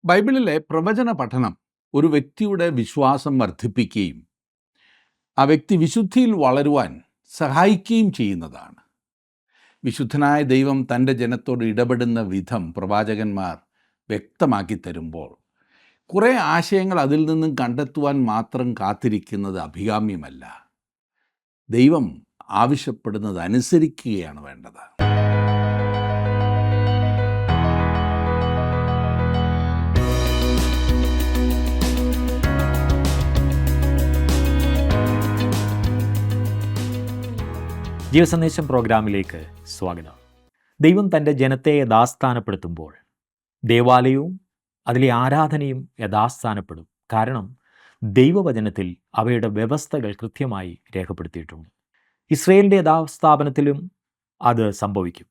ബൈബിളിലെ പ്രവചന പഠനം ഒരു വ്യക്തിയുടെ വിശ്വാസം വർദ്ധിപ്പിക്കുകയും ആ വ്യക്തി വിശുദ്ധിയിൽ വളരുവാൻ സഹായിക്കുകയും ചെയ്യുന്നതാണ്. വിശുദ്ധനായ ദൈവം തൻ്റെ ജനത്തോട് ഇടപെടുന്ന വിധം പ്രവാചകന്മാർ വ്യക്തമാക്കി തരുമ്പോൾ കുറേ ആശയങ്ങൾ അതിൽ നിന്നും കണ്ടെത്തുവാൻ മാത്രം കാത്തിരിക്കുന്നത് അഭികാമ്യമല്ല. ദൈവം ആവശ്യപ്പെടുന്നത് അനുസരിക്കുകയാണ് വേണ്ടത്. ജീവസന്ദേശം പ്രോഗ്രാമിലേക്ക് സ്വാഗതം. ദൈവം തൻ്റെ ജനത്തെ യഥാസ്ഥാനപ്പെടുത്തുമ്പോൾ ദേവാലയവും അതിലെ ആരാധനയും യഥാസ്ഥാനപ്പെടും. കാരണം ദൈവവചനത്തിൽ അവയുടെ വ്യവസ്ഥകൾ കൃത്യമായി രേഖപ്പെടുത്തിയിട്ടുണ്ട്. ഇസ്രയേലിൻ്റെ യഥാസ്ഥാപനത്തിലും അത് സംഭവിക്കും.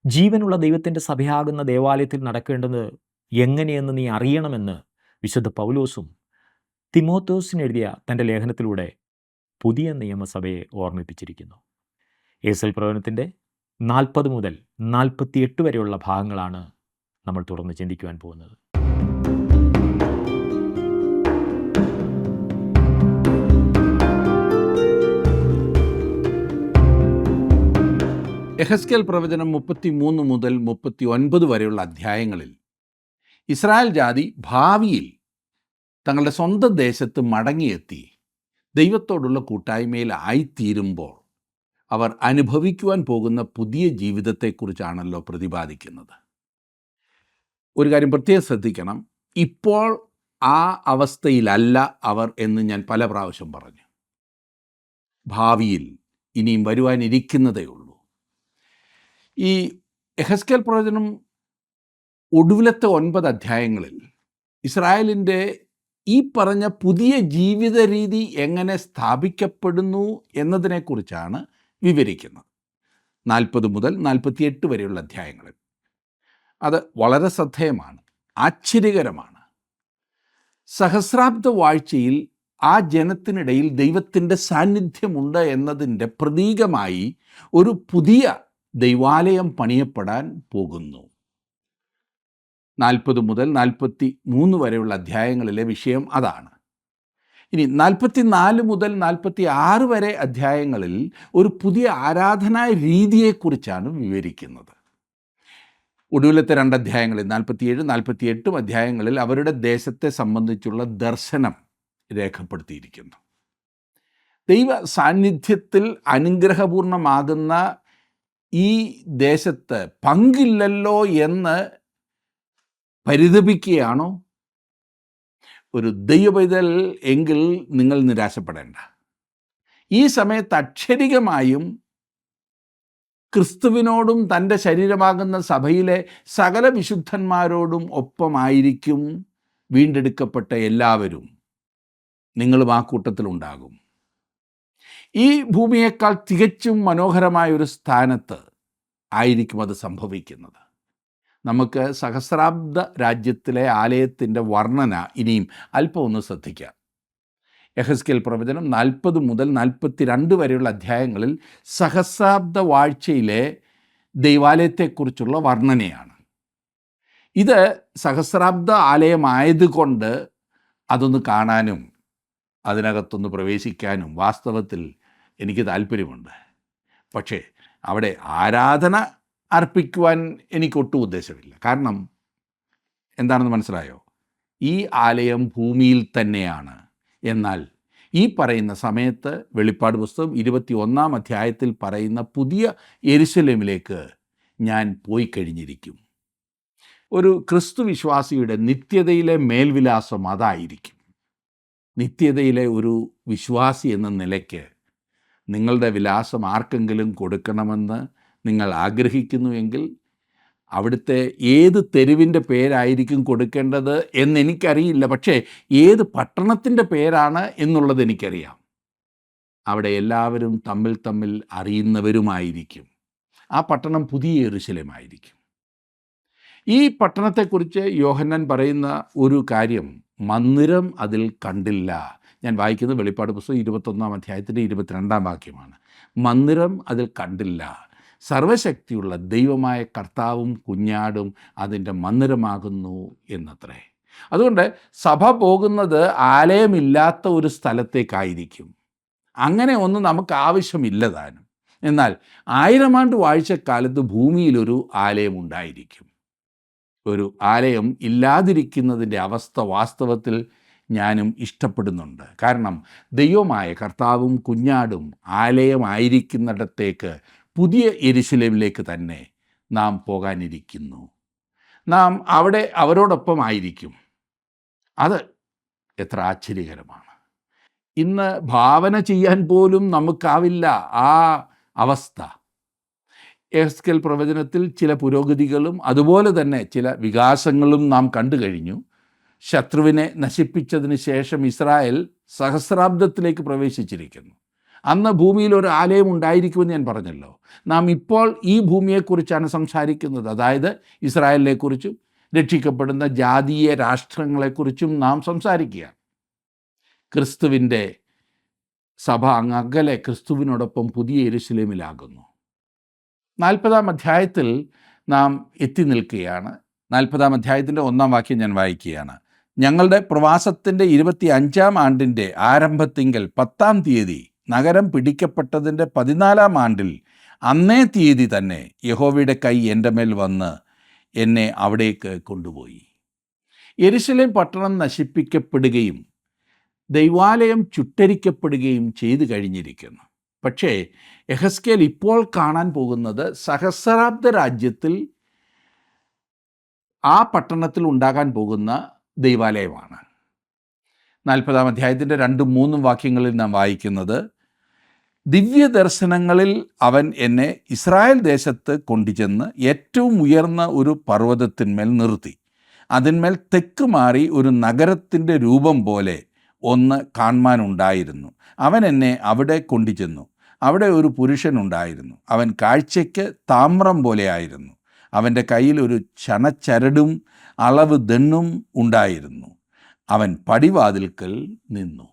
ജീവനുള്ള ദൈവത്തിൻ്റെ സഭയാകുന്ന ദേവാലയത്തിൽ നടക്കേണ്ടത് എങ്ങനെയെന്ന് നീ അറിയണമെന്ന് വിശുദ്ധ പൗലോസും തിമോഥോസിനെഴുതിയ തൻ്റെ ലേഖനത്തിലൂടെ പുതിയ നിയമസഭയെ ഓർമ്മിപ്പിച്ചിരിക്കുന്നു. എസൽ പ്രവചനത്തിൻ്റെ 40 മുതൽ 48 വരെയുള്ള ഭാഗങ്ങളാണ് നമ്മൾ തുടർന്ന് ചിന്തിക്കുവാൻ പോകുന്നത്. യെഹെസ്കേൽ പ്രവചനം 33 മുതൽ 39 വരെയുള്ള അധ്യായങ്ങളിൽ ഇസ്രായേൽ ജാതി ഭാവിയിൽ തങ്ങളുടെ സ്വന്തം ദേശത്ത് മടങ്ങിയെത്തി ദൈവത്തോടുള്ള കൂട്ടായ്മയിൽ ആയിത്തീരുമ്പോൾ അവർ അനുഭവിക്കുവാൻ പോകുന്ന പുതിയ ജീവിതത്തെക്കുറിച്ചാണല്ലോ പ്രതിപാദിക്കുന്നത്. ഒരു കാര്യം പ്രത്യേകം ശ്രദ്ധിക്കണം, ഇപ്പോൾ ആ അവസ്ഥയിലല്ല അവർ എന്ന് ഞാൻ പല പ്രാവശ്യം പറഞ്ഞു. ഭാവിയിൽ ഇനിയും വരുവാനിരിക്കുന്നതേ ഉള്ളൂ. ഈ യെഹെസ്കേൽ പ്രവചനം ഒടുവിലത്തെ 9 അധ്യായങ്ങളിൽ ഇസ്രായേലിൻ്റെ ഈ പറഞ്ഞ പുതിയ ജീവിത രീതി എങ്ങനെ സ്ഥാപിക്കപ്പെടുന്നു എന്നതിനെക്കുറിച്ചാണ് വിവരിക്കുന്നത്. 40 മുതൽ 48 വരെയുള്ള അധ്യായങ്ങളിൽ അത് വളരെ ശ്രദ്ധേയമാണ്, ആശ്ചര്യകരമാണ്. സഹസ്രാബ്ദ വാഴ്ചയിൽ ആ ജനത്തിനിടയിൽ ദൈവത്തിൻ്റെ സാന്നിധ്യമുണ്ട് എന്നതിൻ്റെ പ്രതീകമായി ഒരു പുതിയ ദൈവാലയം പണിയപ്പെടാൻ പോകുന്നു. 40 മുതൽ 43 വരെയുള്ള അധ്യായങ്ങളിലെ വിഷയം അതാണ്. ഇനി 44 മുതൽ 46 വരെ അധ്യായങ്ങളിൽ ഒരു പുതിയ ആരാധനാ രീതിയെക്കുറിച്ചാണ് വിവരിക്കുന്നത്. ഒടുവിലത്തെ 2 അധ്യായങ്ങളിൽ 47, 48 അധ്യായങ്ങളിൽ അവരുടെ ദേശത്തെ സംബന്ധിച്ചുള്ള ദർശനം രേഖപ്പെടുത്തിയിരിക്കുന്നു. ദൈവ സാന്നിധ്യത്തിൽ അനുഗ്രഹപൂർണമാകുന്ന ഈ ദേശത്ത് പങ്കില്ലല്ലോ എന്ന് പരിതപിക്കുകയാണോ? ഒരു ദൈവപൈതൽ എങ്കിൽ നിങ്ങൾ നിരാശപ്പെടേണ്ട. ഈ സമയത്ത് അക്ഷരികമായും ക്രിസ്തുവിനോടും തൻ്റെ ശരീരമാകുന്ന സഭയിലെ സകല വിശുദ്ധന്മാരോടും ഒപ്പമായിരിക്കും വീണ്ടെടുക്കപ്പെട്ട എല്ലാവരും. നിങ്ങളും ആ കൂട്ടത്തിലുണ്ടാകും. ഈ ഭൂമിയേക്കാൾ തികച്ചും മനോഹരമായൊരു സ്ഥാനത്ത് ആയിരിക്കും അത് സംഭവിക്കുന്നത്. നമുക്ക് സഹസ്രാബ്ദ രാജ്യത്തിലെ ആലയത്തിൻ്റെ വർണ്ണന ഇനിയും അല്പം ഒന്ന് ശ്രദ്ധിക്കാം. യെഹെസ്കേൽ പ്രവചനം 40 മുതൽ 42 വരെയുള്ള അധ്യായങ്ങളിൽ സഹസ്രാബ്ദ വാഴ്ചയിലെ ദൈവാലയത്തെക്കുറിച്ചുള്ള വർണ്ണനയാണ്. ഇത് സഹസ്രാബ്ദ ആലയമായതുകൊണ്ട് അതൊന്ന് കാണാനും അതിനകത്തൊന്ന് പ്രവേശിക്കാനും വാസ്തവത്തിൽ എനിക്ക് താല്പര്യമുണ്ട്. പക്ഷേ അവിടെ ആരാധന അർപ്പിക്കുവാൻ എനിക്കൊട്ടും ഉദ്ദേശമില്ല. കാരണം എന്താണെന്ന് മനസ്സിലായോ? ഈ ആലയം ഭൂമിയിൽ തന്നെയാണ്. എന്നാൽ ഈ പറയുന്ന സമയത്ത് വെളിപ്പാട് പുസ്തകം 21 അധ്യായത്തിൽ പറയുന്ന പുതിയ യെരുശലേമിലേക്ക് ഞാൻ പോയി കഴിഞ്ഞിരിക്കും. ഒരു ക്രിസ്തു വിശ്വാസിയുടെ നിത്യതയിലെ മേൽവിലാസം അതായിരിക്കും. നിത്യതയിലെ ഒരു വിശ്വാസി എന്ന നിലയ്ക്ക് നിങ്ങളുടെ വിലാസം ആർക്കെങ്കിലും കൊടുക്കണമെന്ന് നിങ്ങൾ ആഗ്രഹിക്കുന്നുവെങ്കിൽ അവിടുത്തെ ഏത് തെരുവിൻ്റെ പേരായിരിക്കും കൊടുക്കേണ്ടത് എന്നെനിക്കറിയില്ല. പക്ഷേ ഏത് പട്ടണത്തിൻ്റെ പേരാണ് എന്നുള്ളത് എനിക്കറിയാം. അവിടെ എല്ലാവരും തമ്മിൽ അറിയുന്നവരുമായിരിക്കും. ആ പട്ടണം പുതിയ യെരുശലേമായിരിക്കും. ഈ പട്ടണത്തെക്കുറിച്ച് യോഹന്നാൻ പറയുന്ന ഒരു കാര്യം, മന്ദിരം അതിൽ കണ്ടില്ല. ഞാൻ വായിക്കുന്നത് വെളിപ്പാട് പുസ്തകം 21 അധ്യായത്തിൻ്റെ 22 വാക്യമാണ്. മന്ദിരം അതിൽ കണ്ടില്ല, സർവശക്തിയുള്ള ദൈവമായ കർത്താവും കുഞ്ഞാടും അതിൻ്റെ മന്ദിരമാകുന്നു എന്നത്രേ. അതുകൊണ്ട് സഭ പോകുന്നത് ആലയമില്ലാത്ത ഒരു സ്ഥലത്തേക്കായിരിക്കും. അങ്ങനെ ഒന്നും നമുക്ക് ആവശ്യമില്ല താനും. എന്നാൽ 1000 ആണ്ട് വാഴ്ചക്കാലത്ത് ഭൂമിയിലൊരു ആലയം ഉണ്ടായിരിക്കും. ഒരു ആലയം ഇല്ലാതിരിക്കുന്നതിൻ്റെ അവസ്ഥ വാസ്തവത്തിൽ ഞാനും ഇഷ്ടപ്പെടുന്നുണ്ട്. കാരണം ദൈവമായ കർത്താവും കുഞ്ഞാടും ആലയമായിരിക്കുന്നിടത്തേക്ക്, പുതിയ യെരുശലേമിലേക്ക് തന്നെ നാം പോകാനിരിക്കുന്നു. നാം അവിടെ അവരോടൊപ്പം ആയിരിക്കും. അത് എത്ര ആശ്ചര്യകരമാണ്! ഇന്ന് ഭാവന ചെയ്യാൻ പോലും നമുക്കാവില്ല ആ അവസ്ഥ. എഹെസ്കേൽ പ്രവചനത്തിൽ ചില പുരോഗതികളും അതുപോലെ തന്നെ ചില വികാസങ്ങളും നാം കണ്ടു കഴിഞ്ഞു. ശത്രുവിനെ നശിപ്പിച്ചതിന് ശേഷം ഇസ്രായേൽ സഹസ്രാബ്ദത്തിലേക്ക് പ്രവേശിച്ചിരിക്കുന്നു. അന്ന് ഭൂമിയിൽ ഒരു ആലയം ഉണ്ടായിരിക്കുമെന്ന് ഞാൻ പറഞ്ഞല്ലോ. നാം ഇപ്പോൾ ഈ ഭൂമിയെക്കുറിച്ചാണ് സംസാരിക്കുന്നത്. അതായത് ഇസ്രായേലിനെക്കുറിച്ചും രക്ഷിക്കപ്പെടുന്ന ജാതീയ രാഷ്ട്രങ്ങളെക്കുറിച്ചും നാം സംസാരിക്കുക. ക്രിസ്തുവിൻ്റെ സഭ അങ്ങകലെ ക്രിസ്തുവിനോടൊപ്പം പുതിയ യെരുശലേമിലാകുന്നു. 40-ാം അധ്യായത്തിൽ നാം എത്തി നിൽക്കുകയാണ്. 40-ാം അധ്യായത്തിൻ്റെ 1-ാം വാക്യം ഞാൻ വായിക്കുകയാണ്. ഞങ്ങളുടെ പ്രവാസത്തിൻ്റെ 25-ാം ആണ്ടിൻ്റെ ആരംഭത്തിങ്കൽ 10-ാം തീയതി നഗരം പിടിക്കപ്പെട്ടതിൻ്റെ 14-ാം ആണ്ടിൽ അന്നേ തീയതി തന്നെ യഹോവയുടെ കൈ എൻ്റെ മേൽ വന്ന് എന്നെ അവിടേക്ക് കൊണ്ടുപോയി. യെരുശലേം പട്ടണം നശിപ്പിക്കപ്പെടുകയും ദൈവാലയം ചുട്ടരിക്കപ്പെടുകയും ചെയ്തു കഴിഞ്ഞിരിക്കുന്നു. പക്ഷേ യെഹെസ്കേൽ ഇപ്പോൾ കാണാൻ പോകുന്നത് സഹസ്രാബ്ദ രാജ്യത്തിൽ ആ പട്ടണത്തിൽ ഉണ്ടാകാൻ പോകുന്ന ദൈവാലയമാണ്. 40-ാം അധ്യായത്തിൻ്റെ 2-3 വാക്യങ്ങളിൽ നാം വായിക്കുന്നത്, ദിവ്യ ദർശനങ്ങളിൽ അവൻ എന്നെ ഇസ്രായേൽ ദേശത്ത് കൊണ്ടുചെന്ന് ഏറ്റവും ഉയർന്ന ഒരു പർവ്വതത്തിന്മേൽ നിർത്തി. അതിന്മേൽ തെക്ക് മാറി ഒരു നഗരത്തിൻ്റെ രൂപം പോലെ ഒന്ന് കാണുവാനുണ്ടായിരുന്നു. അവൻ എന്നെ അവിടെ കൊണ്ടുചെന്നു. അവിടെ ഒരു പുരുഷനുണ്ടായിരുന്നു. അവൻ കാഴ്ചയ്ക്ക് താമ്രം പോലെ ആയിരുന്നു. അവൻ്റെ കയ്യിൽ ഒരു ചണച്ചരടും അളവ് ദണ്ണും ഉണ്ടായിരുന്നു. അവൻ പടിവാതിൽക്കൽ നിന്നു.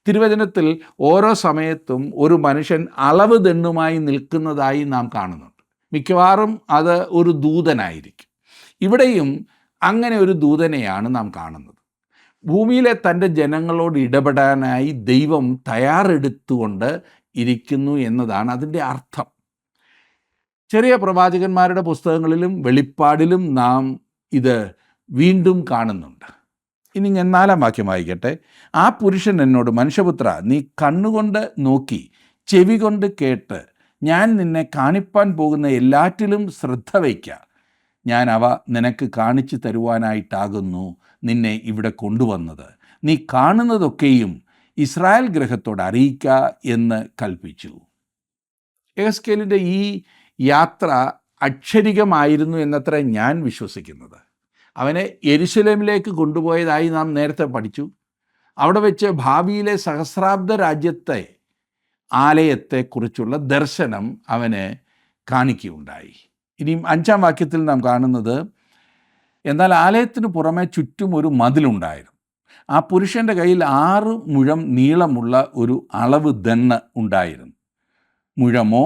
തിരുവചനത്തിൽ ഓരോ സമയത്തും ഒരു മനുഷ്യൻ അളവ് ദണ്ണുമായി നിൽക്കുന്നതായി നാം കാണുന്നുണ്ട്. മിക്കവാറും അത് ഒരു ദൂതനായിരിക്കും. ഇവിടെയും അങ്ങനെ ഒരു ദൂതനെയാണ് നാം കാണുന്നത്. ഭൂമിയിലെ തൻ്റെ ജനങ്ങളോട് ഇടപെടാനായി ദൈവം തയ്യാറെടുത്തുകൊണ്ട് ഇരിക്കുന്നു എന്നതാണ് അതിൻ്റെ അർത്ഥം. ചെറിയ പ്രവാചകന്മാരുടെ പുസ്തകങ്ങളിലും വെളിപ്പാടിലും നാം ഇത് വീണ്ടും കാണുന്നുണ്ട്. ഇനി ഞാൻ 4-ാം വാക്യം വായിക്കട്ടെ. ആ പുരുഷൻ എന്നോട്, മനുഷ്യപുത്ര, നീ കണ്ണുകൊണ്ട് നോക്കി ചെവി കൊണ്ട് കേട്ട് ഞാൻ നിന്നെ കാണിപ്പാൻ പോകുന്ന എല്ലാറ്റിലും ശ്രദ്ധ വയ്ക്ക. ഞാൻ അവ നിനക്ക് കാണിച്ചു തരുവാനായിട്ടാകുന്നു നിന്നെ ഇവിടെ കൊണ്ടുവന്നത്. നീ കാണുന്നതൊക്കെയും ഇസ്രായേൽ ഗൃഹത്തോട് അറിയിക്ക എന്ന് കൽപ്പിച്ചു. യെഹെസ്കേലിൻ്റെ ഈ യാത്ര അക്ഷരികമായിരുന്നു എന്നത്ര ഞാൻ വിശ്വസിക്കുന്നത്. അവനെ യെരുശലേമിലേക്ക് കൊണ്ടുപോയതായി നാം നേരത്തെ പഠിച്ചു. അവിടെ വെച്ച് ഭാവിയിലെ സഹസ്രാബ്ദ രാജ്യത്തെ ആലയത്തെക്കുറിച്ചുള്ള ദർശനം അവന് കാണിക്കുകയുണ്ടായി. ഇനിയും 5-ാം വാക്യത്തിൽ നാം കാണുന്നത്, എന്നാൽ ആലയത്തിന് പുറമെ ചുറ്റും ഒരു മതിലുണ്ടായിരുന്നു. ആ പുരുഷൻ്റെ കയ്യിൽ 6 മുഴം നീളമുള്ള ഒരു അളവ് ദണ്ണ് ഉണ്ടായിരുന്നു. മുഴമോ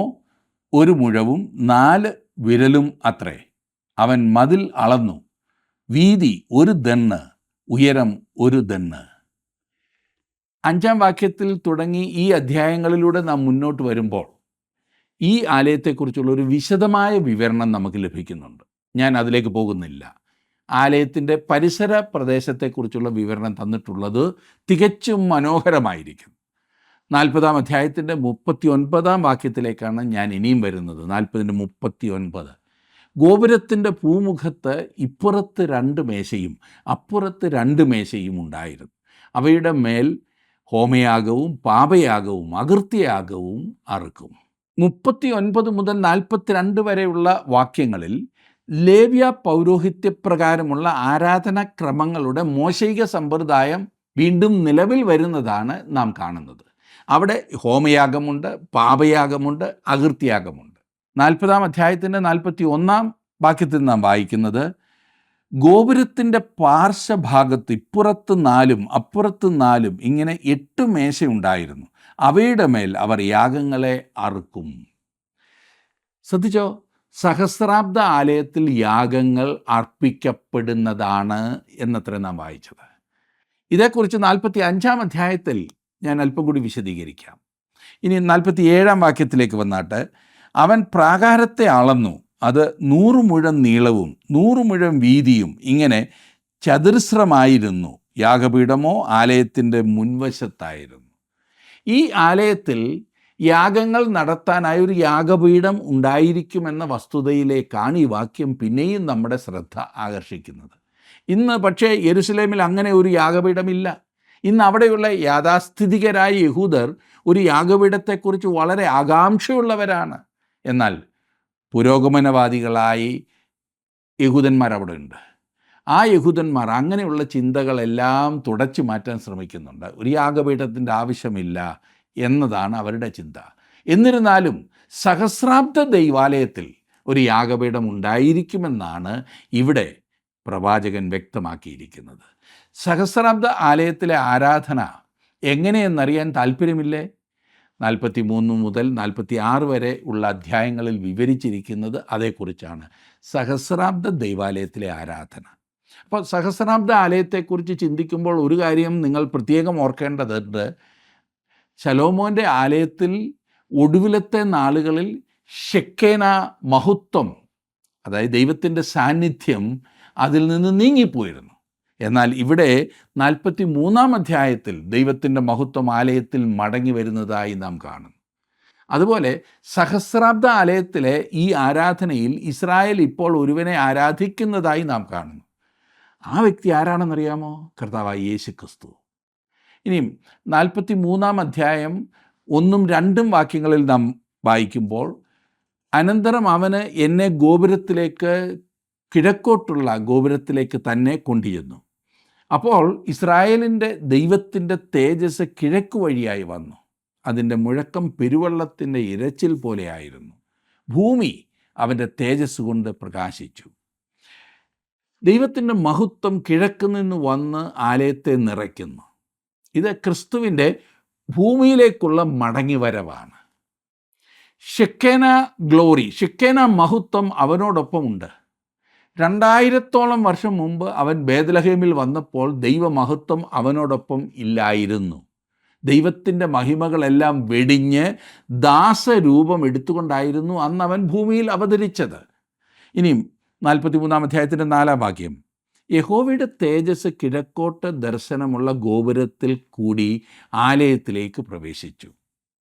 1 മുഴവും 4 വിരലും അത്രേ. അവൻ മതിൽ അളന്നു. വീതി 1 ദണ്ണ്, ഉയരം 1 ദണ്ണ്. 5-ാം വാക്യത്തിൽ തുടങ്ങി ഈ അധ്യായങ്ങളിലൂടെ നാം മുന്നോട്ട് വരുമ്പോൾ ഈ ആലയത്തെക്കുറിച്ചുള്ള ഒരു വിശദമായ വിവരണം നമുക്ക് ലഭിക്കുന്നുണ്ട്. ഞാൻ അതിലേക്ക് പോകുന്നില്ല. ആലയത്തിൻ്റെ പരിസര പ്രദേശത്തെക്കുറിച്ചുള്ള വിവരണം തന്നിട്ടുള്ളത് തികച്ചും മനോഹരമായിരിക്കും. 40-ാം അധ്യായത്തിൻ്റെ 39-ാം വാക്യത്തിലേക്കാണ് ഞാൻ ഇനിയും വരുന്നത്. 40-39. ഗോപുരത്തിൻ്റെ പൂമുഖത്ത് ഇപ്പുറത്ത് 2 മേശയും അപ്പുറത്ത് 2 മേശയും ഉണ്ടായിരുന്നു. അവയുടെ മേൽ ഹോമയാഗവും പാപയാഗവും അകൃത്യയാഗവും അറുക്കും. 39 മുതൽ 42 വരെയുള്ള വാക്യങ്ങളിൽ ലേവ്യ പൗരോഹിത്യപ്രകാരമുള്ള ആരാധനാക്രമങ്ങളുടെ മോശയിക സമ്പ്രദായം വീണ്ടും നിലവിൽ വരുന്നതാണ് നാം കാണുന്നത്. അവിടെ ഹോമയാഗമുണ്ട്, പാപയാഗമുണ്ട്, അകൃത്യയാഗമുണ്ട്. 40-ാം അധ്യായത്തിൻ്റെ 41-ാം വാക്യത്തിൽ നാം വായിക്കുന്നത്, ഗോപുരത്തിൻ്റെ പാർശ്വഭാഗത്ത് ഇപ്പുറത്ത് 4 അപ്പുറത്ത് 4 ഇങ്ങനെ 8 മേശയുണ്ടായിരുന്നു. അവയുടെ മേൽ അവർ യാഗങ്ങളെ അറുക്കും. ശ്രദ്ധിച്ചോ, സഹസ്രാബ്ദ ആലയത്തിൽ യാഗങ്ങൾ അർപ്പിക്കപ്പെടുന്നതാണ് എന്നത്ര നാം വായിച്ചത്. ഇതേക്കുറിച്ച് 45-ാം അധ്യായത്തിൽ ഞാൻ അല്പം കൂടി വിശദീകരിക്കാം. ഇനി 47-ാം വാക്യത്തിലേക്ക് വന്നാട്ട്, അവൻ പ്രാകാരത്തെ അളന്നു, അത് 100 മുഴം നീളവും 100 മുഴം വീതിയും ഇങ്ങനെ ചതുരശ്രമായിരുന്നു. യാഗപീഠമോ ആലയത്തിൻ്റെ മുൻവശത്തായിരുന്നു. ഈ ആലയത്തിൽ യാഗങ്ങൾ നടത്താനായി ഒരു യാഗപീഠം ഉണ്ടായിരിക്കുമെന്ന വസ്തുതയിലേക്കാണ് ഈ വാക്യം പിന്നെയും നമ്മുടെ ശ്രദ്ധ ആകർഷിക്കുന്നത്. ഇന്ന് പക്ഷേ യെരുശലേമിൽ അങ്ങനെ ഒരു യാഗപീഠമില്ല. ഇന്ന് അവിടെയുള്ള യാഥാസ്ഥിതികരായ യഹൂദർ ഒരു യാഗപീഠത്തെക്കുറിച്ച് വളരെ ആകാംക്ഷയുള്ളവരാണ്. എന്നാൽ പുരോഗമനവാദികളായി യഹൂദന്മാർ അവിടെ ഉണ്ട്. ആ യഹൂദന്മാർ അങ്ങനെയുള്ള ചിന്തകളെല്ലാം തുടച്ചു മാറ്റാൻ ശ്രമിക്കുന്നുണ്ട്. ഒരു യാഗപീഠത്തിൻ്റെ ആവശ്യമില്ല എന്നതാണ് അവരുടെ ചിന്ത. എന്നിരുന്നാലും സഹസ്രാബ്ദ ദൈവാലയത്തിൽ ഒരു യാഗപീഠം ഉണ്ടായിരിക്കുമെന്നാണ് ഇവിടെ പ്രവാചകൻ വ്യക്തമാക്കിയിരിക്കുന്നത്. സഹസ്രാബ്ദ ആലയത്തിലെ ആരാധന എങ്ങനെയെന്നറിയാൻ താല്പര്യമില്ലേ? 43 മുതൽ 46 വരെ ഉള്ള അധ്യായങ്ങളിൽ വിവരിച്ചിരിക്കുന്നത് അതേക്കുറിച്ചാണ്, സഹസ്രാബ്ദ ദൈവാലയത്തിലെ ആരാധന. അപ്പോൾ സഹസ്രാബ്ദ ആലയത്തെക്കുറിച്ച് ചിന്തിക്കുമ്പോൾ ഒരു കാര്യം നിങ്ങൾ പ്രത്യേകം ഓർക്കേണ്ടതുണ്ട്. ശലോമോൻ്റെ ആലയത്തിൽ ഒടുവിലത്തെ നാളുകളിൽ ഷെക്കേന മഹത്വം, അതായത് ദൈവത്തിൻ്റെ സാന്നിധ്യം അതിൽ നിന്ന് നീങ്ങിപ്പോയിരുന്നു. എന്നാൽ ഇവിടെ 43-ാം അധ്യായത്തിൽ ദൈവത്തിൻ്റെ മഹത്വം ആലയത്തിൽ മടങ്ങി വരുന്നതായി നാം കാണുന്നു. അതുപോലെ സഹസ്രാബ്ദ ആലയത്തിലെ ഈ ആരാധനയിൽ ഇസ്രായേൽ ഇപ്പോൾ ഒരുവനെ ആരാധിക്കുന്നതായി നാം കാണുന്നു. ആ വ്യക്തി ആരാണെന്നറിയാമോ? കർത്താവായ യേശു ക്രിസ്തു. ഇനിയും 43-ാം അധ്യായം 1-2 വാക്യങ്ങളിൽ നാം വായിക്കുമ്പോൾ, അനന്തരം അവന് എന്നെ കിഴക്കോട്ടുള്ള ഗോപുരത്തിലേക്ക് തന്നെ കൊണ്ടുചെന്നു. അപ്പോൾ ഇസ്രായേലിൻ്റെ ദൈവത്തിൻ്റെ തേജസ് കിഴക്ക് വഴിയായി വന്നു. അതിൻ്റെ മുഴക്കം പെരുവെള്ളത്തിൻ്റെ ഇരച്ചിൽ പോലെയായിരുന്നു. ഭൂമി അവൻ്റെ തേജസ് കൊണ്ട് പ്രകാശിച്ചു. ദൈവത്തിൻ്റെ മഹത്വം കിഴക്ക് നിന്ന് വന്ന് ആലയത്തെ നിറയ്ക്കുന്നു. ഇത് ക്രിസ്തുവിൻ്റെ ഭൂമിയിലേക്കുള്ള മടങ്ങിവരവാണ്. ഷെക്കേന ഗ്ലോറി, ഷെക്കേന മഹത്വം അവനോടൊപ്പമുണ്ട്. 2000-ഓളം വർഷം മുമ്പ് അവൻ ബേത്ലഹേമിൽ വന്നപ്പോൾ ദൈവമഹത്വം അവനോടൊപ്പം ഇല്ലായിരുന്നു. ദൈവത്തിൻ്റെ മഹിമകളെല്ലാം വെടിഞ്ഞ് ദാസരൂപം എടുത്തുകൊണ്ടായിരുന്നു അന്ന് അവൻ ഭൂമിയിൽ അവതരിച്ചത്. ഇനിയും 43-ാം അധ്യായത്തിൻ്റെ 4-ാം വാക്യം, യഹോവയുടെ തേജസ് കിഴക്കോട്ട് ദർശനമുള്ള ഗോപുരത്തിൽ കൂടി ആലയത്തിലേക്ക് പ്രവേശിച്ചു.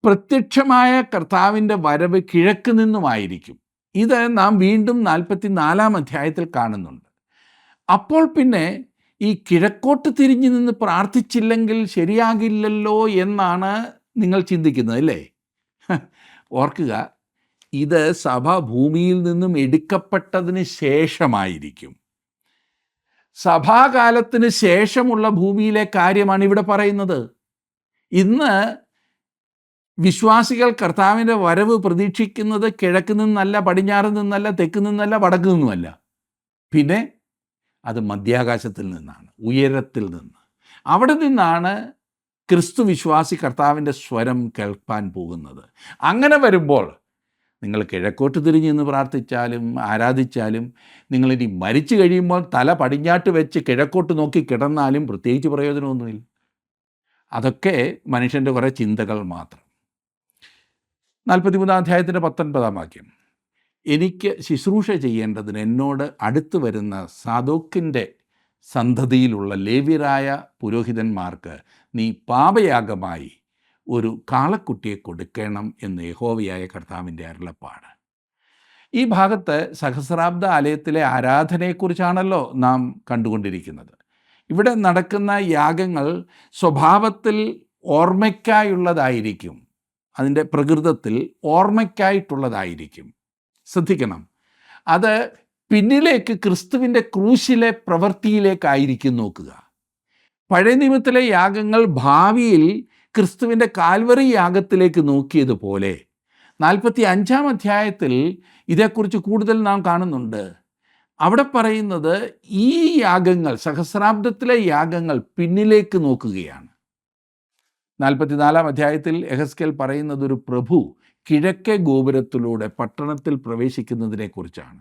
പ്രത്യക്ഷമായ കർത്താവിൻ്റെ വരവ് കിഴക്ക് നിന്നുമായിരിക്കും. ഇത് നാം വീണ്ടും 44-ാം അധ്യായത്തിൽ കാണുന്നുണ്ട്. അപ്പോൾ പിന്നെ ഈ കിഴക്കോട്ട് തിരിഞ്ഞു നിന്ന് പ്രാർത്ഥിച്ചില്ലെങ്കിൽ ശരിയാകില്ലല്ലോ എന്നാണ് നിങ്ങൾ ചിന്തിക്കുന്നത്, അല്ലേ? ഓർക്കുക, ഇത് സഭ ഭൂമിയിൽ നിന്നും എടുക്കപ്പെട്ടതിന് ശേഷമായിരിക്കും. സഭാകാലത്തിന് ശേഷമുള്ള ഭൂമിയിലെ കാര്യമാണ് ഇവിടെ പറയുന്നത്. ഇന്ന് വിശ്വാസികൾ കർത്താവിൻ്റെ വരവ് പ്രതീക്ഷിക്കുന്നത് കിഴക്ക് നിന്നല്ല, പടിഞ്ഞാറ് നിന്നല്ല, തെക്ക് നിന്നല്ല, വടക്ക് നിന്നുമല്ല. പിന്നെ അത് മധ്യാകാശത്തിൽ നിന്നാണ്, ഉയരത്തിൽ നിന്ന്. അവിടെ നിന്നാണ് ക്രിസ്തു വിശ്വാസി കർത്താവിൻ്റെ സ്വരം കേൾപ്പാൻ പോകുന്നത്. അങ്ങനെ വരുമ്പോൾ നിങ്ങൾ കിഴക്കോട്ട് തിരിഞ്ഞ് നിന്ന് പ്രാർത്ഥിച്ചാലും ആരാധിച്ചാലും, നിങ്ങളിനി മരിച്ചു കഴിയുമ്പോൾ തല പടിഞ്ഞാട്ട് വെച്ച് കിഴക്കോട്ട് നോക്കി കിടന്നാലും പ്രത്യേകിച്ച് പ്രയോജനമൊന്നുമില്ല. അതൊക്കെ മനുഷ്യൻ്റെ കുറേ ചിന്തകൾ മാത്രം. 43-ാം അധ്യായത്തിൻ്റെ 19-ാം വാക്യം, എനിക്ക് ശുശ്രൂഷ ചെയ്യേണ്ടതിന് എന്നോട് അടുത്ത് വരുന്ന സാദോക്കിൻ്റെ സന്തതിയിലുള്ള ലേവ്യരായ പുരോഹിതന്മാർക്ക് നീ പാപയാഗമായി ഒരു കാളക്കുട്ടിയെ കൊടുക്കണം എന്ന് യഹോവയായ കർത്താവിൻ്റെ അരുളപ്പാട്. ഈ ഭാഗത്ത് സഹസ്രാബ്ദ ആലയത്തിലെ ആരാധനയെക്കുറിച്ചാണല്ലോ നാം കണ്ടുകൊണ്ടിരിക്കുന്നത്. ഇവിടെ നടക്കുന്ന യാഗങ്ങൾ സ്വഭാവത്തിൽ ഓർമ്മയ്ക്കായുള്ളതായിരിക്കും. അതിൻ്റെ പ്രകൃതത്തിൽ ഓർമ്മയ്ക്കായിട്ടുള്ളതായിരിക്കും. ശ്രദ്ധിക്കണം, അത് പിന്നിലേക്ക് ക്രിസ്തുവിൻ്റെ ക്രൂശിലെ പ്രവൃത്തിയിലേക്കായിരിക്കും നോക്കുക. പഴയ നിയമത്തിലെ യാഗങ്ങൾ ഭാവിയിൽ ക്രിസ്തുവിൻ്റെ കാൽവറി യാഗത്തിലേക്ക് നോക്കിയതുപോലെ 45-ാം അധ്യായത്തിൽ ഇതേക്കുറിച്ച് കൂടുതൽ നാം കാണുന്നുണ്ട്. അവിടെ പറയുന്നത് ഈ യാഗങ്ങൾ, സഹസ്രാബ്ദത്തിലെ യാഗങ്ങൾ പിന്നിലേക്ക് നോക്കുകയാണ്. 44-ാം അധ്യായത്തിൽ യെഹെസ്കേൽ പറയുന്നത് ഒരു പ്രഭു കിഴക്കേ ഗോപുരത്തിലൂടെ പട്ടണത്തിൽ പ്രവേശിക്കുന്നതിനെക്കുറിച്ചാണ്.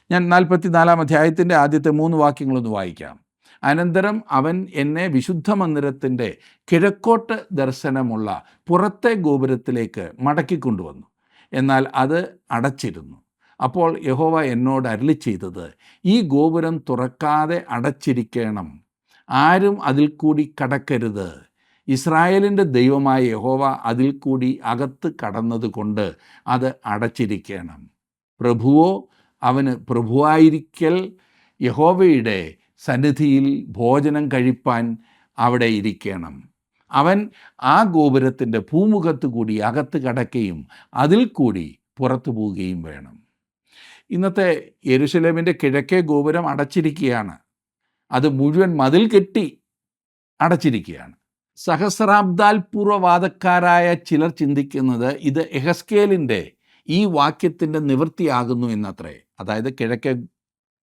ഞാൻ 44 അധ്യായത്തിൻ്റെ ആദ്യത്തെ 3 വാക്യങ്ങളൊന്ന് വായിക്കാം. അനന്തരം അവൻ എന്നെ വിശുദ്ധ മന്ദിരത്തിൻ്റെ കിഴക്കോട്ട് ദർശനമുള്ള പുറത്തെ ഗോപുരത്തിലേക്ക് മടക്കിക്കൊണ്ടുവന്നു. എന്നാൽ അത് അടച്ചിരുന്നു. അപ്പോൾ യഹോവ എന്നോട് അരുളിച്ചെയ്തത്, ഈ ഗോപുരം തുറക്കാതെ അടച്ചിരിക്കണം, ആരും അതിൽ കൂടി കടക്കരുത്. ഇസ്രായേലിൻ്റെ ദൈവമായ യഹോവ അതിൽ കൂടി അകത്ത് കടന്നതുകൊണ്ട് അത് അടച്ചിരിക്കണം. പ്രഭുവോ അവന് പ്രഭുവായിരിക്കൽ യഹോവയുടെ സന്നിധിയിൽ ഭോജനം കഴിപ്പാൻ അവിടെ ഇരിക്കണം. അവൻ ആ ഗോപുരത്തിൻ്റെ പൂമുഖത്ത് കൂടി അകത്ത് കടക്കുകയും അതിൽ കൂടി പുറത്തു പോവുകയും വേണം. ഇന്നത്തെ യെരുശലേമിൻ്റെ കിഴക്കേ ഗോപുരം അടച്ചിരിക്കുകയാണ്. അത് മുഴുവൻ മതിൽ കെട്ടി അടച്ചിരിക്കുകയാണ്. സഹസ്രാബ്ദാൽപൂർവ്വവാദക്കാരായ ചിലർ ചിന്തിക്കുന്നത് ഇത് യെഹെസ്കേലിൻ്റെ ഈ വാക്യത്തിൻ്റെ നിവൃത്തിയാകുന്നു എന്നത്രേ. അതായത് കിഴക്കേ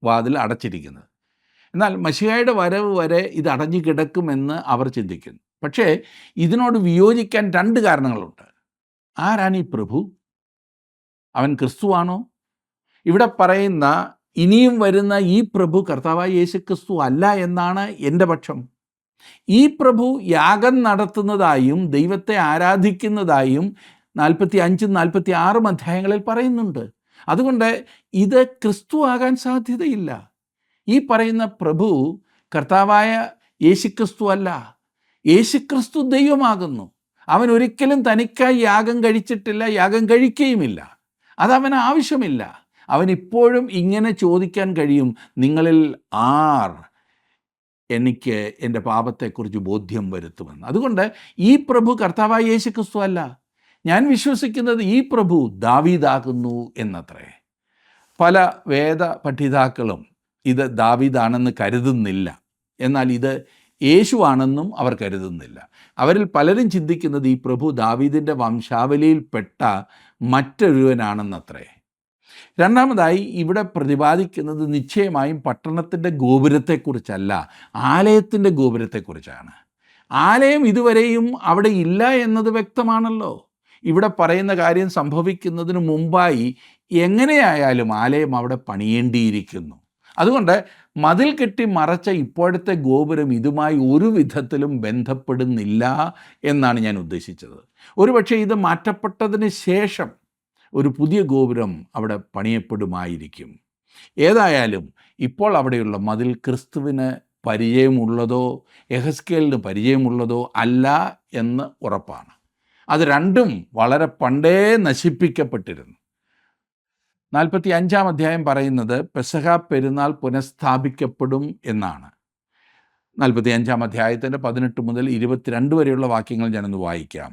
വാതിൽ അടച്ചിരിക്കുന്നത്. എന്നാൽ മശിഹായുടെ വരവ് വരെ ഇത് അടഞ്ഞു കിടക്കുമെന്ന് അവർ ചിന്തിക്കുന്നു. പക്ഷേ ഇതിനോട് വിയോജിക്കാൻ 2 കാരണങ്ങളുണ്ട്. ആരാണ് ഈ പ്രഭു? അവൻ ക്രിസ്തുവാണോ? ഇവിടെ പറയുന്ന ഇനിയും വരുന്ന ഈ പ്രഭു കർത്താവായ യേശു ക്രിസ്തു അല്ല എന്നാണ് എൻ്റെ പക്ഷം. ഈ പ്രഭു യാഗം നടത്തുന്നതായും ദൈവത്തെ ആരാധിക്കുന്നതായും 45 46 അധ്യായങ്ങളിൽ പറയുന്നുണ്ട്. അതുകൊണ്ട് ഇത് ക്രിസ്തു ആകാൻ സാധ്യതയില്ല. ഈ പറയുന്ന പ്രഭു കർത്താവായ യേശുക്രിസ്തു അല്ല. യേശുക്രിസ്തു ദൈവമാകുന്നു. അവൻ ഒരിക്കലും തനിക്കായി യാഗം കഴിച്ചിട്ടില്ല, യാഗം കഴിക്കുകയുമില്ല. അതവന് ആവശ്യമില്ല. അവൻ ഇപ്പോഴും ഇങ്ങനെ ചോദിക്കാൻ കഴിയും, നിങ്ങളിൽ ആർ എനിക്ക് എൻ്റെ പാപത്തെക്കുറിച്ച് ബോധ്യം വരുത്തുമെന്ന്. അതുകൊണ്ട് ഈ പ്രഭു കർത്താവായ യേശുക്രിസ്തു അല്ല. ഞാൻ വിശ്വസിക്കുന്നത് ഈ പ്രഭു ദാവീദാകുന്നു എന്നത്രേ. പല വേദ പഠിതാക്കളും ഇത് ദാവീദാണെന്ന് കരുതുന്നില്ല. എന്നാൽ ഇത് യേശുവാണെന്നും അവർ കരുതുന്നില്ല. അവരിൽ പലരും ചിന്തിക്കുന്നത് ഈ പ്രഭു ദാവീദിൻ്റെ വംശാവലിയിൽപ്പെട്ട മറ്റൊരുവനാണെന്നത്രേ. രണ്ടാമതായി ഇവിടെ പ്രതിപാദിക്കുന്നത് നിശ്ചയമായും പട്ടണത്തിൻ്റെ ഗോപുരത്തെക്കുറിച്ചല്ല, ആലയത്തിൻ്റെ ഗോപുരത്തെക്കുറിച്ചാണ്. ആലയം ഇതുവരെയും അവിടെ ഇല്ല എന്നത് വ്യക്തമാണല്ലോ. ഇവിടെ പറയുന്ന കാര്യം സംഭവിക്കുന്നതിന് മുമ്പായി എങ്ങനെയായാലും ആലയം അവിടെ പണിയേണ്ടിയിരിക്കുന്നു. അതുകൊണ്ട് മതിൽ കെട്ടി മറച്ച ഇപ്പോഴത്തെ ഗോപുരം ഇതുമായി ഒരു വിധത്തിലും ബന്ധപ്പെടുന്നില്ല എന്നാണ് ഞാൻ ഉദ്ദേശിച്ചത്. ഒരുപക്ഷെ ഇത് മാറ്റപ്പെട്ടതിന് ശേഷം ഒരു പുതിയ ഗോപുരം അവിടെ പണിയപ്പെടുമായിരിക്കും. ഏതായാലും ഇപ്പോൾ അവിടെയുള്ള മതിൽ ക്രിസ്തുവിന് പരിചയമുള്ളതോ യെഹെസ്കേലിന് പരിചയമുള്ളതോ അല്ല എന്ന് ഉറപ്പാണ്. അത് രണ്ടും വളരെ പണ്ടേ നശിപ്പിക്കപ്പെട്ടിരുന്നു. 45 അധ്യായം പറയുന്നത് പെസഹ പെരുന്നാൾ പുനഃസ്ഥാപിക്കപ്പെടും എന്നാണ്. 45 അധ്യായത്തിൻ്റെ 18 മുതൽ 22 വരെയുള്ള വാക്യങ്ങൾ ഞാനൊന്ന് വായിക്കാം.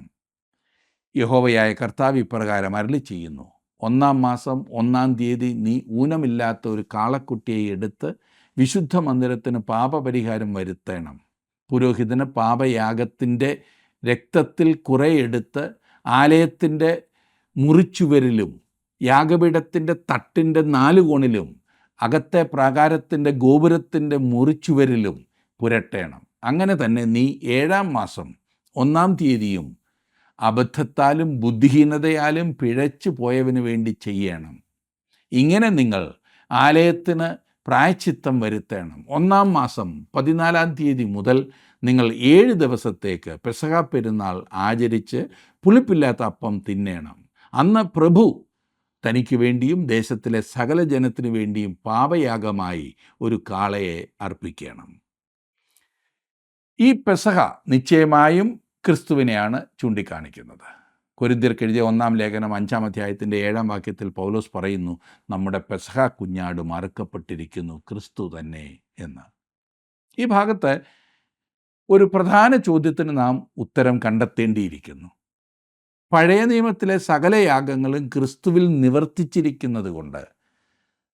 യഹോവയായ കർത്താവ് ഇപ്രകാരം അരുളിച്ചെയ്യുന്നു, 1-ാം മാസം 1-ാം തീയതി നീ ഊനമില്ലാത്ത ഒരു കാളക്കുട്ടിയെ എടുത്ത് വിശുദ്ധ മന്ദിരത്തിന് പാപപരിഹാരം വരുത്തണം. പുരോഹിതന് പാപയാഗത്തിൻ്റെ രക്തത്തിൽ കുറെ എടുത്ത് ആലയത്തിൻ്റെ മുറിച്ചുവരിലും യാഗപീഠത്തിൻ്റെ തട്ടിൻ്റെ 4 കോണിലും അകത്തെ പ്രാകാരത്തിൻ്റെ ഗോപുരത്തിൻ്റെ മുറിച്ചുവരിലും പുരട്ടേണം. അങ്ങനെ തന്നെ നീ 7-ാം മാസം 1-ാം തീയതിയും അബദ്ധത്താലും ബുദ്ധിഹീനതയാലും പിഴച്ചു പോയവന് വേണ്ടി ചെയ്യണം. ഇങ്ങനെ നിങ്ങൾ ആലയത്തിന് പ്രായശ്ചിത്തം വരുത്തണം. 1-ാം മാസം 14-ാം തീയതി മുതൽ നിങ്ങൾ 7 ദിവസത്തേക്ക് പെസഹ പെരുന്നാൾ ആചരിച്ച് പുളിപ്പില്ലാത്ത അപ്പം തിന്നേണം. അന്ന് പ്രഭു തനിക്ക് വേണ്ടിയും ദേശത്തിലെ സകല ജനത്തിനു വേണ്ടിയും പാപയാഗമായി ഒരു കാളയെ അർപ്പിക്കണം. ഈ പെസഹ നിശ്ചയമായും ക്രിസ്തുവിനെയാണ് ചൂണ്ടിക്കാണിക്കുന്നത്. കൊരിന്ത്യർക്ക് എഴുതിയ 1-ാം ലേഖനം 5-ാം അധ്യായത്തിൻ്റെ 7-ാം വാക്യത്തിൽ പൗലോസ് പറയുന്നു, നമ്മുടെ പെസഹ കുഞ്ഞാട് മറുക്കപ്പെട്ടിരിക്കുന്നു, ക്രിസ്തു തന്നെ എന്ന്. ഈ ഭാഗത്ത് ഒരു പ്രധാന ചോദ്യത്തിന് നാം ഉത്തരം കണ്ടെത്തേണ്ടിയിരിക്കുന്നു. പഴയ നിയമത്തിലെ സകല യാഗങ്ങളും ക്രിസ്തുവിൽ നിവർത്തിച്ചിരിക്കുന്നത് കൊണ്ട്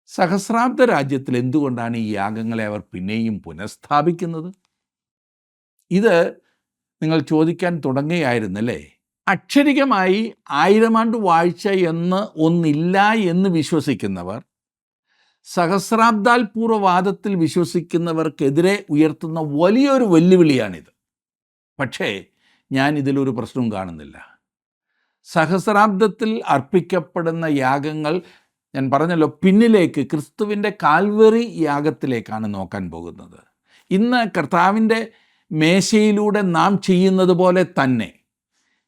സഹസ്രാബ്ദ രാജ്യത്തിൽ എന്തുകൊണ്ടാണ് ഈ യാഗങ്ങളെ അവർ പിന്നെയും പുനഃസ്ഥാപിക്കുന്നത്? ഇത് നിങ്ങൾ ചോദിക്കാൻ തുടങ്ങുകയായിരുന്നല്ലേ. അക്ഷരികമായി 1000 ആണ്ട് വാഴ്ച എന്ന് ഒന്നില്ല എന്ന് വിശ്വസിക്കുന്നവർ സഹസ്രാബ്ദാൽപൂർവ്വവാദത്തിൽ വിശ്വസിക്കുന്നവർക്കെതിരെ ഉയർത്തുന്ന വലിയൊരു വെല്ലുവിളിയാണിത്. പക്ഷേ ഞാൻ ഇതിലൊരു പ്രശ്നവും കാണുന്നില്ല. സഹസ്രാബ്ദത്തിൽ അർപ്പിക്കപ്പെടുന്ന യാഗങ്ങൾ ഞാൻ പറഞ്ഞല്ലോ പിന്നിലേക്ക് ക്രിസ്തുവിൻ്റെ കാൽവറി യാഗത്തിലേക്കാണ് നോക്കാൻ പോകുന്നത്. ഇന്ന് കർത്താവിൻ്റെ മേശയിലൂടെ നാം ചെയ്യുന്നത് പോലെ തന്നെ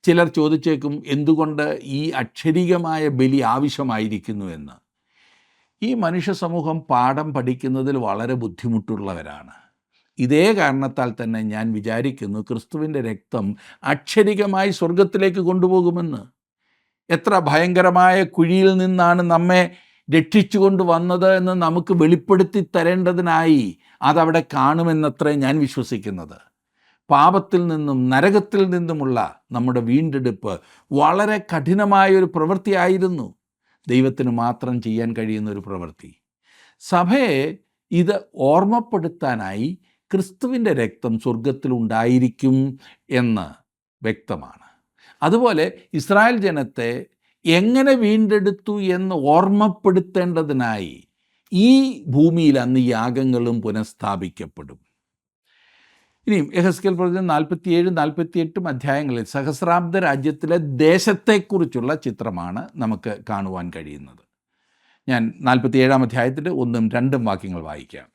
ചിലർ ചോദിച്ചേക്കും, എന്തുകൊണ്ട് ഈ അക്ഷരികമായ ബലി ആവശ്യമായിരിക്കുന്നു എന്ന്. ഈ മനുഷ്യ സമൂഹം പാഠം പഠിക്കുന്നതിൽ വളരെ ബുദ്ധിമുട്ടുള്ളവരാണ്. ഇതേ കാരണത്താൽ തന്നെ ഞാൻ വിചാരിക്കുന്നു ക്രിസ്തുവിൻ്റെ രക്തം അക്ഷരികമായി സ്വർഗത്തിലേക്ക് കൊണ്ടുപോകുമെന്ന്. എത്ര ഭയങ്കരമായ കുഴിയിൽ നിന്നാണ് നമ്മെ രക്ഷിച്ചുകൊണ്ട് വന്നത് എന്ന് നമുക്ക് വെളിപ്പെടുത്തി തരേണ്ടതിനായി അതവിടെ കാണുമെന്നത്രേ ഞാൻ വിശ്വസിക്കുന്നത്. പാപത്തിൽ നിന്നും നരകത്തിൽ നിന്നുമുള്ള നമ്മുടെ വീണ്ടെടുപ്പ് വളരെ കഠിനമായൊരു പ്രവൃത്തിയായിരുന്നു. ദൈവത്തിന് മാത്രം ചെയ്യാൻ കഴിയുന്ന ഒരു പ്രവൃത്തി. സഭയെ ഇത് ഓർമ്മപ്പെടുത്താനായി ക്രിസ്തുവിൻ്റെ രക്തം സ്വർഗത്തിലുണ്ടായിരിക്കും എന്ന് വ്യക്തമാണ്. അതുപോലെ ഇസ്രായേൽ ജനത്തെ എങ്ങനെ വീണ്ടെടുത്തു എന്ന് ഓർമ്മപ്പെടുത്തേണ്ടതിനായി ഈ ഭൂമിയിൽ അന്ന് യാഗങ്ങളും പുനഃസ്ഥാപിക്കപ്പെടും. ഇനിയും യെഹെസ്കേൽ പ്രവചനം 47-48 അധ്യായങ്ങളിൽ സഹസ്രാബ്ദ രാജ്യത്തിലെ ദേശത്തെക്കുറിച്ചുള്ള ചിത്രമാണ് നമുക്ക് കാണുവാൻ കഴിയുന്നത്. ഞാൻ 47 അധ്യായത്തിൻ്റെ 1-2 വാക്യങ്ങൾ വായിക്കാം.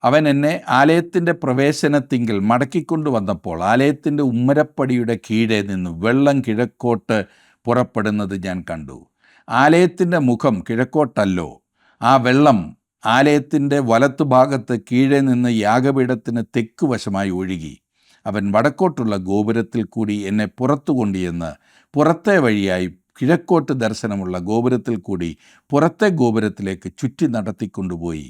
അവൻ എന്നെ ആലയത്തിൻ്റെ പ്രവേശനത്തിങ്കിൽ മടക്കിക്കൊണ്ടുവന്നപ്പോൾ ആലയത്തിൻ്റെ ഉമ്മരപ്പടിയുടെ കീഴെ നിന്ന് വെള്ളം കിഴക്കോട്ട് പുറപ്പെടുന്നത് ഞാൻ കണ്ടു. ആലയത്തിൻ്റെ മുഖം കിഴക്കോട്ടല്ലോ. ആ വെള്ളം ആലയത്തിൻ്റെ വലത്തുഭാഗത്ത് കീഴെ നിന്ന് യാഗപീഠത്തിന് തെക്ക് വശമായി ഒഴുകി. അവൻ വടക്കോട്ടുള്ള ഗോപുരത്തിൽ കൂടി എന്നെ പുറത്തു കൊണ്ടുചെന്ന് പുറത്തെ വഴിയായി കിഴക്കോട്ട് ദർശനമുള്ള ഗോപുരത്തിൽ കൂടി പുറത്തെ ഗോപുരത്തിലേക്ക് ചുറ്റി നടത്തിക്കൊണ്ടുപോയി.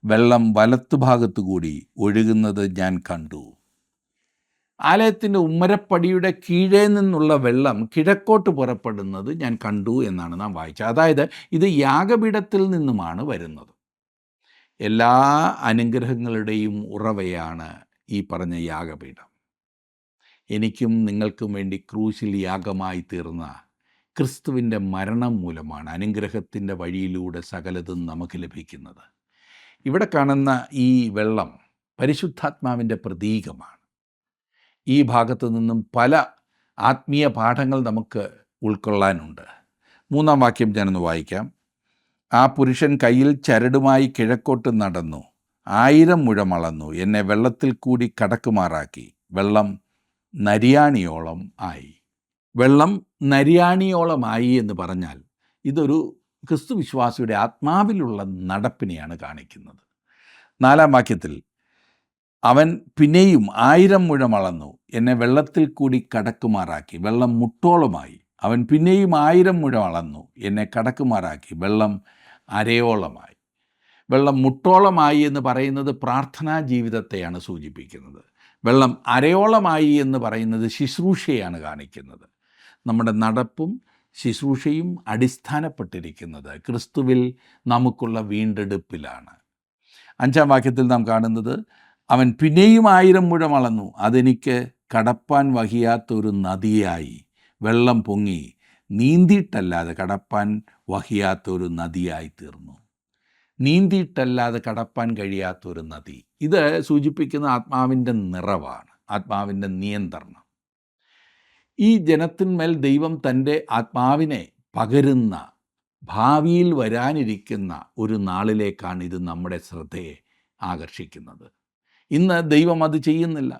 വെള്ളം വലത്തുഭാഗത്തു കൂടി ഒഴുകുന്നത് ഞാൻ കണ്ടു. ആലയത്തിൻ്റെ ഉമ്മരപ്പടിയുടെ കീഴേ നിന്നുള്ള വെള്ളം കിഴക്കോട്ട് പുറപ്പെടുന്നത് ഞാൻ കണ്ടു എന്നാണ് നാം വായിച്ചത്. അതായത് ഇത് യാഗപീഠത്തിൽ നിന്നുമാണ് വരുന്നത്. എല്ലാ അനുഗ്രഹങ്ങളുടെയും ഉറവയാണ് ഈ പറഞ്ഞ യാഗപീഠം. എനിക്കും നിങ്ങൾക്കും വേണ്ടി ക്രൂശിൽ യാഗമായി തീർന്ന ക്രിസ്തുവിൻ്റെ മരണം മൂലമാണ് അനുഗ്രഹത്തിൻ്റെ വഴിയിലൂടെ സകലതും നമുക്ക് ലഭിക്കുന്നത്. ഇവിടെ കാണുന്ന ഈ വെള്ളം പരിശുദ്ധാത്മാവിൻ്റെ പ്രതീകമാണ്. ഈ ഭാഗത്തു നിന്നും പല ആത്മീയ പാഠങ്ങൾ നമുക്ക് ഉൾക്കൊള്ളാനുണ്ട്. 3 വാക്യം ഞാനൊന്ന് വായിക്കാം. ആ പുരുഷൻ കയ്യിൽ ചരടുമായി കിഴക്കോട്ട് നടന്നു, 1000 മുഴം അളന്നു, എന്നെ വെള്ളത്തിൽ കൂടി കടക്കുമാറാക്കി. വെള്ളം നരിയാണിയോളം ആയി. വെള്ളം നരിയാണിയോളമായി എന്ന് പറഞ്ഞാൽ ഇതൊരു ക്രിസ്തു വിശ്വാസിയുടെ ആത്മാവിലുള്ള നടപ്പിനെയാണ് കാണിക്കുന്നത്. 4 വാക്യത്തിൽ അവൻ പിന്നെയും 1000 മുഴം അളന്നു, എന്നെ വെള്ളത്തിൽ കൂടി കടക്കുമാറാക്കി. വെള്ളം മുട്ടോളമായി. അവൻ പിന്നെയും 1000 മുഴം അളന്നു, എന്നെ കടക്കുമാറാക്കി. വെള്ളം അരയോളമായി. വെള്ളം മുട്ടോളമായി എന്ന് പറയുന്നത് പ്രാർത്ഥനാ ജീവിതത്തെയാണ് സൂചിപ്പിക്കുന്നത്. വെള്ളം അരയോളമായി എന്ന് പറയുന്നത് ശുശ്രൂഷയാണ് കാണിക്കുന്നത്. നമ്മുടെ നടപ്പും ശുശ്രൂഷയും അടിസ്ഥാനപ്പെട്ടിരിക്കുന്നത് ക്രിസ്തുവിൽ നമുക്കുള്ള വീണ്ടെടുപ്പിലാണ്. 5 വാക്യത്തിൽ നാം കാണുന്നത്, അവൻ പിന്നെയും 1000 മുഴം അളന്നു, അതെനിക്ക് കടപ്പാൻ വഹിയാത്തൊരു നദിയായി. വെള്ളം പൊങ്ങി നീന്തിയിട്ടല്ലാതെ കടപ്പാൻ വഹിയാത്തൊരു നദിയായി തീർന്നു. നീന്തിയിട്ടല്ലാതെ കടപ്പാൻ കഴിയാത്തൊരു നദി. ഇത് സൂചിപ്പിക്കുന്ന ആത്മാവിൻ്റെ നിറവാണ്, ആത്മാവിൻ്റെ നിയന്ത്രണം. ഈ ജനത്തിന്മേൽ ദൈവം തൻ്റെ ആത്മാവിനെ പകരുന്ന ഭാവിയിൽ വരാനിരിക്കുന്ന ഒരു നാളിലേക്കാണ് ഇത് നമ്മുടെ ശ്രദ്ധയെ ആകർഷിക്കുന്നത്. ഇന്ന് ദൈവം അത് ചെയ്യുന്നില്ല.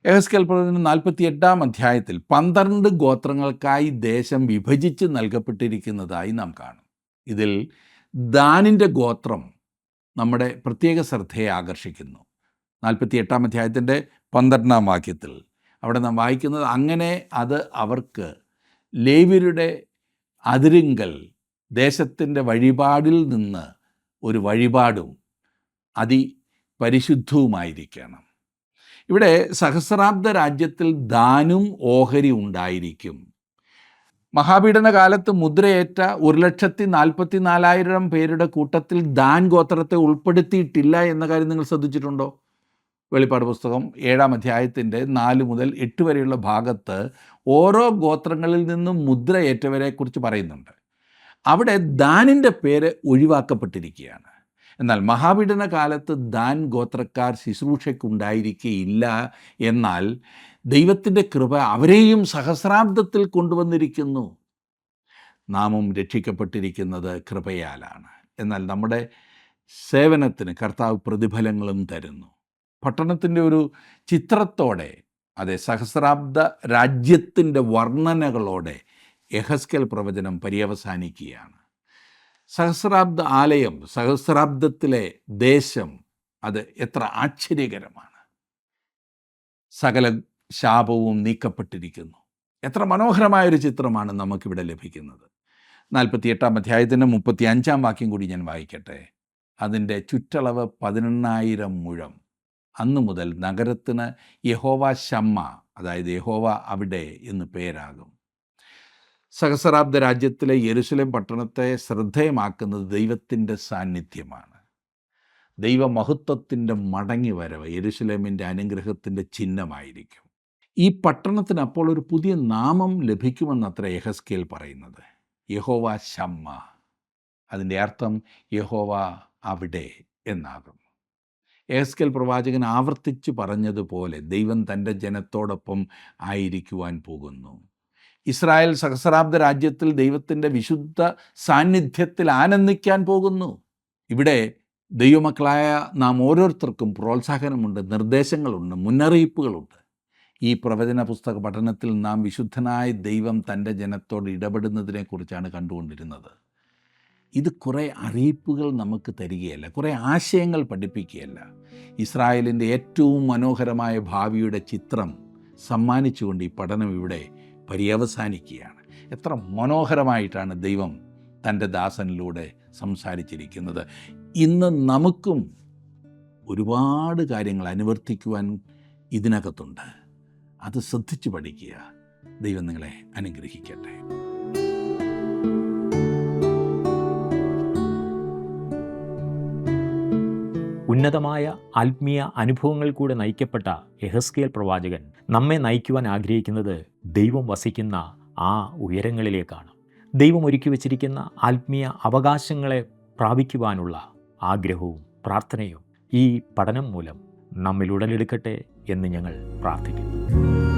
യെഹെസ്കേൽ പ്രവചനം 48 അധ്യായത്തിൽ 12 ഗോത്രങ്ങൾക്കായി ദേശം വിഭജിച്ച് നൽകപ്പെട്ടിരിക്കുന്നതായി നാം കാണും. ഇതിൽ ദാനിൻ്റെ ഗോത്രം നമ്മുടെ പ്രത്യേക ശ്രദ്ധയെ ആകർഷിക്കുന്നു. 48 അധ്യായത്തിൻ്റെ 12 വാക്യത്തിൽ അവിടെ നാം വായിക്കുന്നത്, അങ്ങനെ അത് അവർക്ക് ലേവ്യരുടെ അതിരിങ്കൽ ദേശത്തിൻ്റെ വഴിപാടിൽ നിന്ന് ഒരു വഴിപാടും അതിപരിശുദ്ധവുമായിരിക്കണം. ഇവിടെ സഹസ്രാബ്ദ രാജ്യത്തിൽ ദാനും ഓഹരി ഉണ്ടായിരിക്കും. മഹാപീഡന കാലത്ത് മുദ്രയേറ്റ 1,44,000 പേരുടെ കൂട്ടത്തിൽ ദാൻ ഗോത്രത്തെ ഉൾപ്പെടുത്തിയിട്ടില്ല എന്ന കാര്യം നിങ്ങൾ ശ്രദ്ധിച്ചിട്ടുണ്ടോ? വെളിപ്പാട് പുസ്തകം 7 അധ്യായത്തിൻ്റെ 4 മുതൽ 8 വരെയുള്ള ഭാഗത്ത് ഓരോ ഗോത്രങ്ങളിൽ നിന്നും മുദ്രയേറ്റവരെക്കുറിച്ച് പറയുന്നുണ്ട്. അവിടെ ദാനിൻ്റെ പേര് ഒഴിവാക്കപ്പെട്ടിരിക്കുകയാണ്. എന്നാൽ മഹാപീഡന കാലത്ത് ദാൻ ഗോത്രക്കാർ ശുശ്രൂഷയ്ക്കുണ്ടായിരിക്കുകയില്ല. എന്നാൽ ദൈവത്തിൻ്റെ കൃപ അവരെയും സഹസ്രാബ്ദത്തിൽ കൊണ്ടുവന്നിരിക്കുന്നു. നാമും രക്ഷിക്കപ്പെട്ടിരിക്കുന്നത് കൃപയാലാണ്. എന്നാൽ നമ്മുടെ സേവനത്തിന് കർത്താവ് പ്രതിഫലങ്ങളും തരുന്നു. പട്ടണത്തിൻ്റെ ഒരു ചിത്രത്തോടെ, അതെ, സഹസ്രാബ്ദ രാജ്യത്തിൻ്റെ വർണ്ണനകളോടെ യെഹെസ്കേൽ പ്രവചനം പര്യവസാനിക്കുകയാണ്. സഹസ്രാബ്ദ ആലയം, സഹസ്രാബ്ദത്തിലെ ദേശം, അത് എത്ര ആശ്ചര്യകരമാണ്. സകല ശാപവും നീക്കപ്പെട്ടിരിക്കുന്നു. എത്ര മനോഹരമായൊരു ചിത്രമാണ് നമുക്കിവിടെ ലഭിക്കുന്നത്. 48-ാം അധ്യായത്തിൻ്റെ 35-ാം വാക്യം കൂടി ഞാൻ വായിക്കട്ടെ. അതിൻ്റെ ചുറ്റളവ് 18,000 മുഴം. അന്നു മുതൽ നഗരത്തിന് യഹോവ ശമ്മ, അതായത് യഹോവ അവിടെ എന്ന് പേരാകും. സഹസ്രാബ്ദ രാജ്യത്തിലെ യെരുശലേം പട്ടണത്തെ ശ്രദ്ധേയമാക്കുന്നത് ദൈവത്തിൻ്റെ സാന്നിധ്യമാണ്. ദൈവമഹത്വത്തിൻ്റെ മടങ്ങിവരവ് യെരുശലേമിൻ്റെ അനുഗ്രഹത്തിൻ്റെ ചിഹ്നമായിരിക്കും. ഈ പട്ടണത്തിന് അപ്പോൾ ഒരു പുതിയ നാമം ലഭിക്കുമെന്നത്ര യെഹെസ്കേൽ പറയുന്നത്. യഹോവ ശമ്മ. അതിൻ്റെ അർത്ഥം യഹോവ അവിടെ എന്നാകും. യെഹെസ്കേൽ പ്രവാചകൻ ആവർത്തിച്ച് പറഞ്ഞതുപോലെ ദൈവം തൻ്റെ ജനത്തോടൊപ്പം ആയിരിക്കുവാൻ പോകുന്നു. ഇസ്രായേൽ സഹസ്രാബ്ദ രാജ്യത്തിൽ ദൈവത്തിൻ്റെ വിശുദ്ധ സാന്നിധ്യത്തിൽ ആനന്ദിക്കാൻ പോകുന്നു. ഇവിടെ ദൈവമക്കളായ നാം ഓരോരുത്തർക്കും പ്രോത്സാഹനമുണ്ട്, നിർദ്ദേശങ്ങളുണ്ട്, മുന്നറിയിപ്പുകളുണ്ട്. ഈ പ്രവചന പുസ്തക പഠനത്തിൽ നാം വിശുദ്ധനായ ദൈവം തൻ്റെ ജനത്തോട് ഇടപെടുന്നതിനെക്കുറിച്ചാണ് കണ്ടുകൊണ്ടിരുന്നത്. ഇത് കുറേ അറിയിപ്പുകൾ നമുക്ക് തരികയല്ല, കുറേ ആശയങ്ങൾ പഠിപ്പിക്കുകയല്ല. ഇസ്രായേലിൻ്റെ ഏറ്റവും മനോഹരമായ ഭാവിയുടെ ചിത്രം സമ്മാനിച്ചുകൊണ്ട് ഈ പഠനം ഇവിടെ പര്യവസാനിക്കുകയാണ്. എത്ര മനോഹരമായിട്ടാണ് ദൈവം തൻ്റെ ദാസനിലൂടെ സംസാരിച്ചിരിക്കുന്നത്. ഇന്ന് നമുക്കും ഒരുപാട് കാര്യങ്ങൾ അനുവർത്തിക്കുവാൻ ഇതിനകത്തുണ്ട്. അത് ശ്രദ്ധിച്ചു പഠിക്കുക. ദൈവം നിങ്ങളെ അനുഗ്രഹിക്കട്ടെ. ഉന്നതമായ ആത്മീയ അനുഭവങ്ങൾ കൂടെ നയിക്കപ്പെട്ട യെഹെസ്കേൽ പ്രവാചകൻ നമ്മെ നയിക്കുവാൻ ആഗ്രഹിക്കുന്നത് ദൈവം വസിക്കുന്ന ആ ഉയരങ്ങളിലേക്കാണ്. ദൈവം ഒരുക്കി വച്ചിരിക്കുന്ന ആത്മീയ അവകാശങ്ങളെ പ്രാപിക്കുവാനുള്ള ആഗ്രഹവും പ്രാർത്ഥനയും ഈ പഠനം മൂലം നമ്മിൽ ഉടലെടുക്കട്ടെ എന്ന് ഞങ്ങൾ പ്രാർത്ഥിക്കുന്നു.